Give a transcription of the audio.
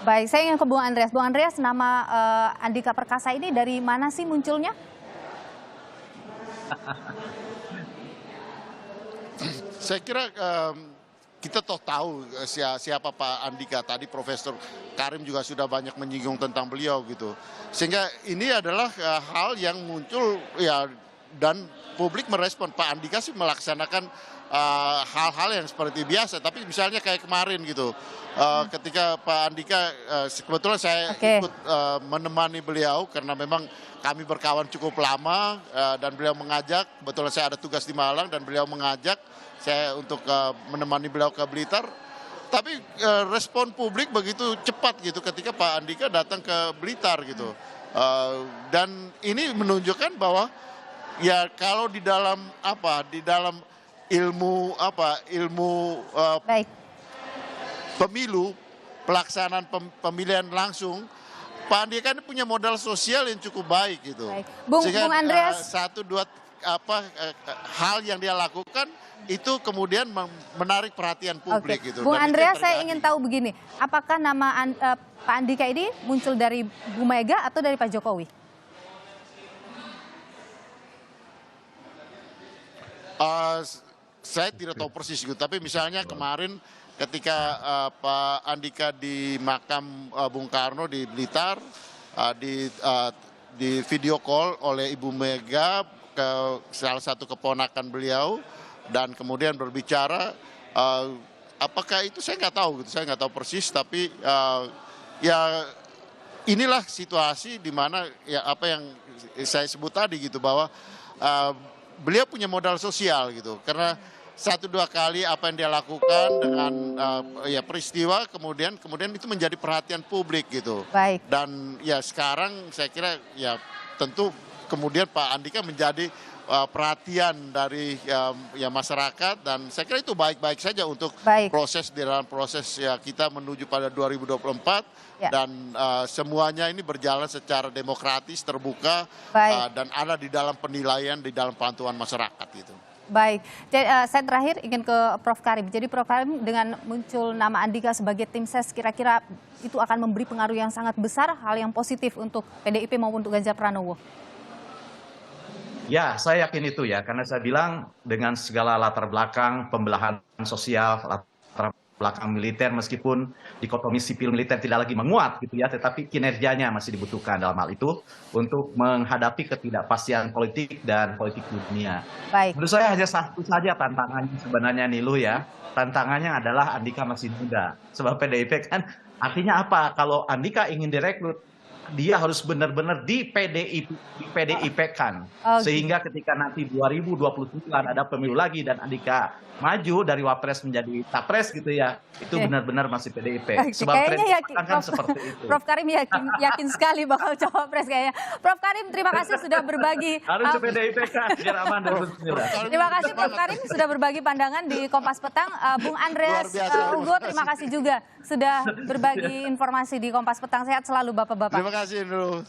Baik, saya ingin ke Bung Andreas. Bung Andreas, nama Andika Perkasa ini dari mana sih munculnya? Saya kira kita toh tahu siapa Pak Andika. Tadi Profesor Karim juga sudah banyak menyinggung tentang beliau gitu. Sehingga ini adalah hal yang muncul ya, dan publik merespon. Pak Andika sih melaksanakan hal-hal yang seperti biasa. Tapi misalnya kayak kemarin gitu, ketika Pak Andika, kebetulan saya ikut menemani beliau karena memang kami berkawan cukup lama, dan beliau mengajak, kebetulan saya ada tugas di Malang dan beliau mengajak saya untuk menemani beliau ke Blitar. Tapi respon publik begitu cepat gitu ketika Pak Andika datang ke Blitar gitu. Dan ini menunjukkan bahwa ya kalau di dalam ilmu pemilu, pelaksanaan pemilihan langsung, Pak Andika ini punya modal sosial yang cukup baik gitu. Baik. Sehingga Bung Andreas, satu dua hal yang dia lakukan itu kemudian menarik perhatian publik gitu. Bung Dan Andreas, saya ingin tahu begini, apakah nama Pak Andika ini muncul dari Bu Mega atau dari Pak Jokowi? Saya tidak tahu persis gitu, tapi misalnya kemarin ketika Pak Andika di makam Bung Karno di Blitar, di video call oleh Ibu Mega ke salah satu keponakan beliau, dan kemudian berbicara, apakah itu saya nggak tahu gitu, saya nggak tahu persis, tapi ya inilah situasi di mana ya apa yang saya sebut tadi gitu, bahwa beliau punya modal sosial gitu, karena satu dua kali apa yang dia lakukan dengan ya peristiwa kemudian itu menjadi perhatian publik gitu. Baik. Dan ya sekarang saya kira ya tentu kemudian Pak Andika menjadi perhatian dari ya masyarakat, dan saya kira itu baik-baik saja untuk proses di dalam proses ya kita menuju pada 2024 dan semuanya ini berjalan secara demokratis, terbuka, dan ada di dalam penilaian, di dalam pantauan masyarakat gitu. Baik, saya terakhir ingin ke Prof. Karim. Jadi Prof. Karim, dengan muncul nama Andika sebagai tim ses, kira-kira itu akan memberi pengaruh yang sangat besar, hal yang positif untuk PDIP maupun untuk Ganjar Pranowo? Ya, saya yakin itu ya, karena saya bilang dengan segala latar belakang pembelahan sosial, latar belakang militer, meskipun dikotomi sipil militer tidak lagi menguat gitu ya, tetapi kinerjanya masih dibutuhkan dalam hal itu untuk menghadapi ketidakpastian politik dan politik dunia. Baik. Menurut saya hanya satu saja tantangannya sebenarnya, Nilu ya. Tantangannya adalah Andika masih muda. Sebab PDIP kan artinya apa? Kalau Andika ingin direkrut, dia harus benar-benar di PDIP kan. Sehingga ketika nanti 2029 ada pemilu lagi dan Andika maju dari Wapres menjadi Capres gitu ya, itu benar-benar masih PDIP. Sebab kayaknya tren kan seperti itu. Prof. Karim yakin sekali bakal Cawapres kayaknya. Prof. Karim, terima kasih sudah berbagi. Harus PDIP kan, biar aman. Terima kasih Prof. Karim sudah berbagi pandangan di Kompas Petang. Bung Andreas Hugo, terima kasih juga sudah berbagi informasi di Kompas Petang. Sehat selalu Bapak-Bapak. Terima kasih, Indro.